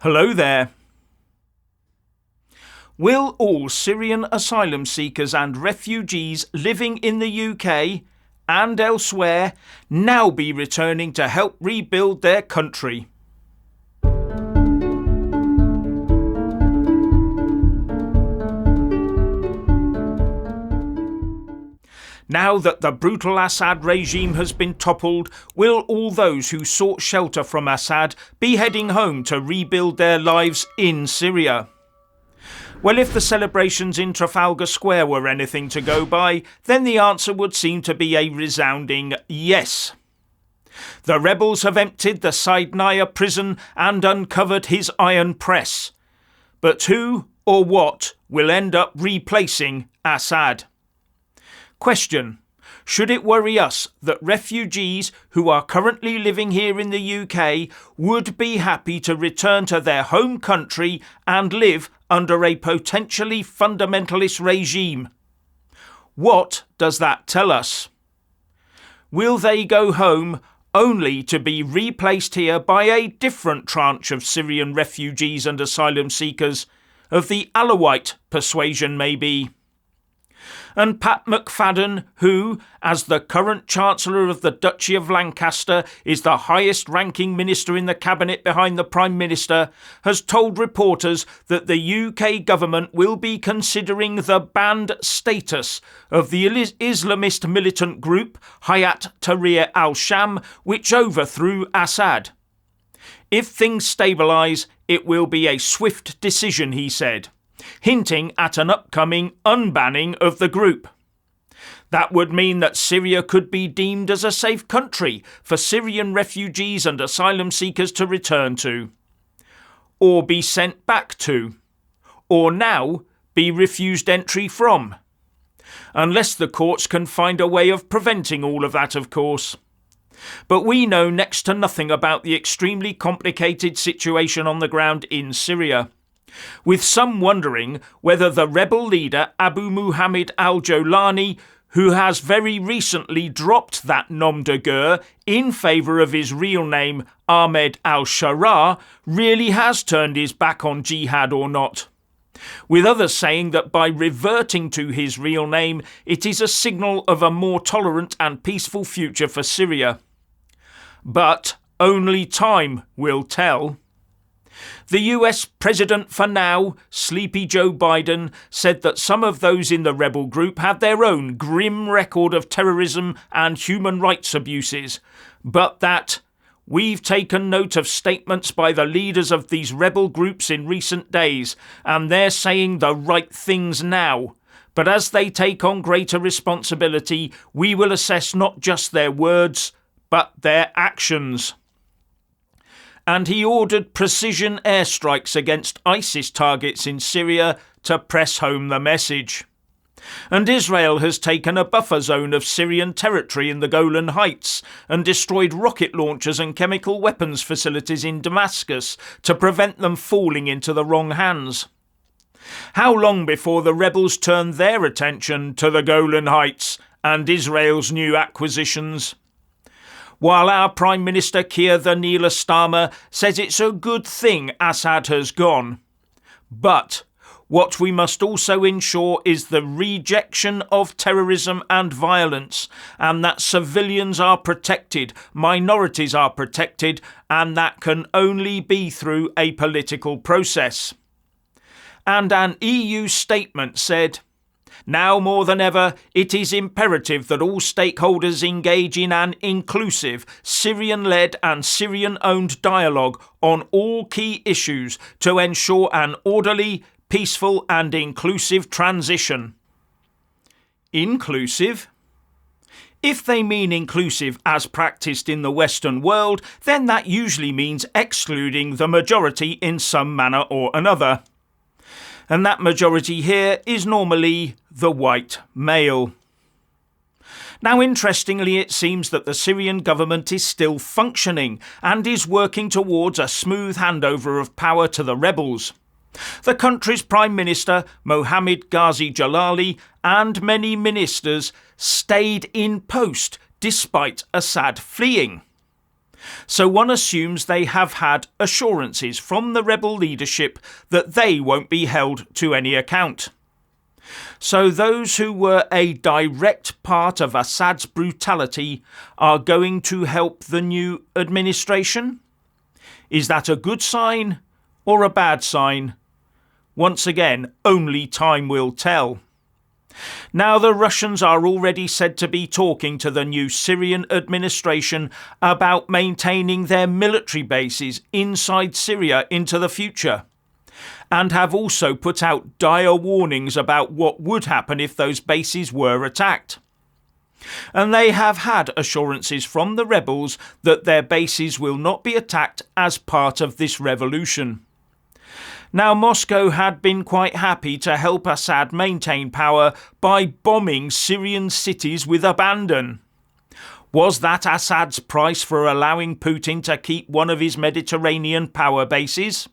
Hello there. Will all Syrian asylum seekers and refugees living in the UK and elsewhere now be returning to help rebuild their country? Now that the brutal Assad regime has been toppled, will all those who sought shelter from Assad be heading home to rebuild their lives in Syria? Well, if the celebrations in Trafalgar Square were anything to go by, then the answer would seem to be a resounding yes. The rebels have emptied the Saidnaya prison and uncovered his iron press. But who or what will end up replacing Assad? Question: should it worry us that refugees who are currently living here in the UK would be happy to return to their home country and live under a potentially fundamentalist regime? What does that tell us? Will they go home only to be replaced here by a different tranche of Syrian refugees and asylum seekers, of the Alawite persuasion maybe? And Pat McFadden, who, as the current Chancellor of the Duchy of Lancaster, is the highest-ranking minister in the cabinet behind the Prime Minister, has told reporters that the UK government will be considering the banned status of the Islamist militant group Hayat Tahrir al-Sham, which overthrew Assad. If things stabilise, it will be a swift decision, he said, hinting at an upcoming unbanning of the group. That would mean that Syria could be deemed as a safe country for Syrian refugees and asylum seekers to return to, or be sent back to, or now be refused entry from. Unless the courts can find a way of preventing all of that, of course. But we know next to nothing about the extremely complicated situation on the ground in Syria, with some wondering whether the rebel leader Abu Muhammad al-Jolani, who has very recently dropped that nom de guerre in favour of his real name Ahmed al-Sharaa, really has turned his back on jihad or not, with others saying that by reverting to his real name it is a signal of a more tolerant and peaceful future for Syria. But only time will tell. The US President for now, Sleepy Joe Biden, said that some of those in the rebel group had their own grim record of terrorism and human rights abuses, but that we've taken note of statements by the leaders of these rebel groups in recent days, and they're saying the right things now. But as they take on greater responsibility, we will assess not just their words, but their actions. And he ordered precision airstrikes against ISIS targets in Syria to press home the message. And Israel has taken a buffer zone of Syrian territory in the Golan Heights and destroyed rocket launchers and chemical weapons facilities in Damascus to prevent them falling into the wrong hands. How long before the rebels turn their attention to the Golan Heights and Israel's new acquisitions? While our Prime Minister Keir Neil Starmer says it's a good thing Assad has gone. But what we must also ensure is the rejection of terrorism and violence, and that civilians are protected, minorities are protected, and that can only be through a political process. And an EU statement said, "Now more than ever, it is imperative that all stakeholders engage in an inclusive, Syrian-led and Syrian-owned dialogue on all key issues to ensure an orderly, peaceful and inclusive transition." Inclusive? If they mean inclusive as practised in the Western world, then that usually means excluding the majority in some manner or another. And that majority here is normally the white male. Now, interestingly, it seems that the Syrian government is still functioning and is working towards a smooth handover of power to the rebels. The country's Prime Minister, Mohammed Ghazi Jalali, and many ministers stayed in post despite Assad fleeing. So one assumes they have had assurances from the rebel leadership that they won't be held to any account. So those who were a direct part of Assad's brutality are going to help the new administration? Is that a good sign or a bad sign? Once again, only time will tell. Now the Russians are already said to be talking to the new Syrian administration about maintaining their military bases inside Syria into the future, and have also put out dire warnings about what would happen if those bases were attacked. And they have had assurances from the rebels that their bases will not be attacked as part of this revolution. Now, Moscow had been quite happy to help Assad maintain power by bombing Syrian cities with abandon. Was that Assad's price for allowing Putin to keep one of his Mediterranean power bases?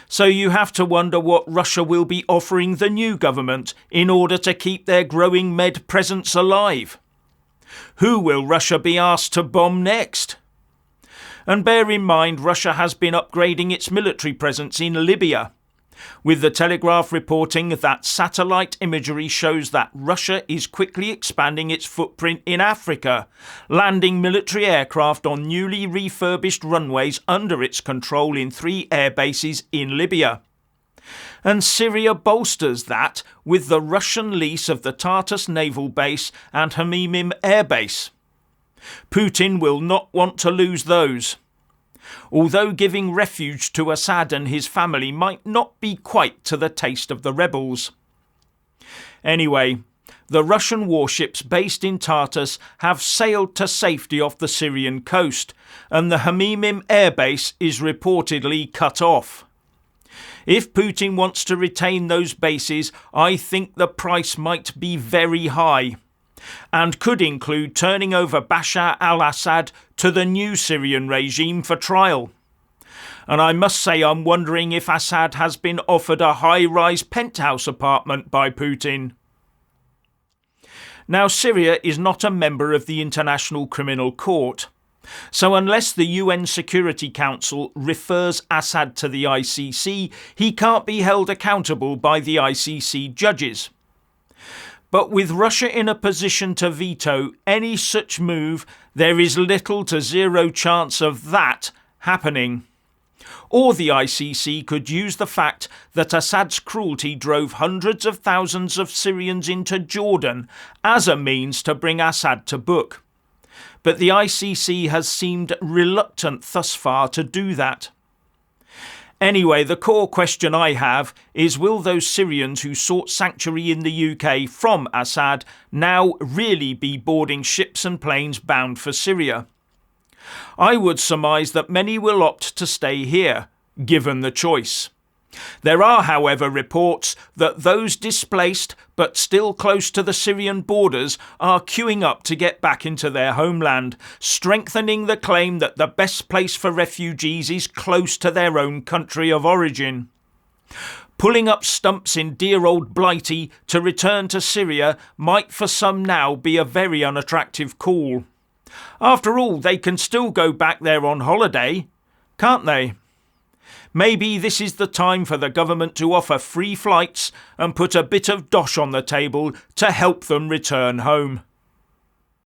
So you have to wonder what Russia will be offering the new government in order to keep their growing Med presence alive. Who will Russia be asked to bomb next? And bear in mind, Russia has been upgrading its military presence in Libya, with the Telegraph reporting that satellite imagery shows that Russia is quickly expanding its footprint in Africa, landing military aircraft on newly refurbished runways under its control in 3 air bases in Libya. And Syria bolsters that with the Russian lease of the Tartus naval base and Hamimim air base. Putin will not want to lose those, although giving refuge to Assad and his family might not be quite to the taste of the rebels. Anyway, the Russian warships based in Tartus have sailed to safety off the Syrian coast, and the Hamimim airbase is reportedly cut off. If Putin wants to retain those bases, I think the price might be very high, and could include turning over Bashar al-Assad to the new Syrian regime for trial. And I must say I'm wondering if Assad has been offered a high-rise penthouse apartment by Putin. Now, Syria is not a member of the International Criminal Court, so unless the UN Security Council refers Assad to the ICC, he can't be held accountable by the ICC judges. But with Russia in a position to veto any such move, there is little to zero chance of that happening. Or the ICC could use the fact that Assad's cruelty drove hundreds of thousands of Syrians into Jordan as a means to bring Assad to book. But the ICC has seemed reluctant thus far to do that. Anyway, the core question I have is, will those Syrians who sought sanctuary in the UK from Assad now really be boarding ships and planes bound for Syria? I would surmise that many will opt to stay here, given the choice. There are, however, reports that those displaced but still close to the Syrian borders are queuing up to get back into their homeland, strengthening the claim that the best place for refugees is close to their own country of origin. Pulling up stumps in dear old Blighty to return to Syria might for some now be a very unattractive call. After all, they can still go back there on holiday, can't they? Maybe this is the time for the government to offer free flights and put a bit of dosh on the table to help them return home.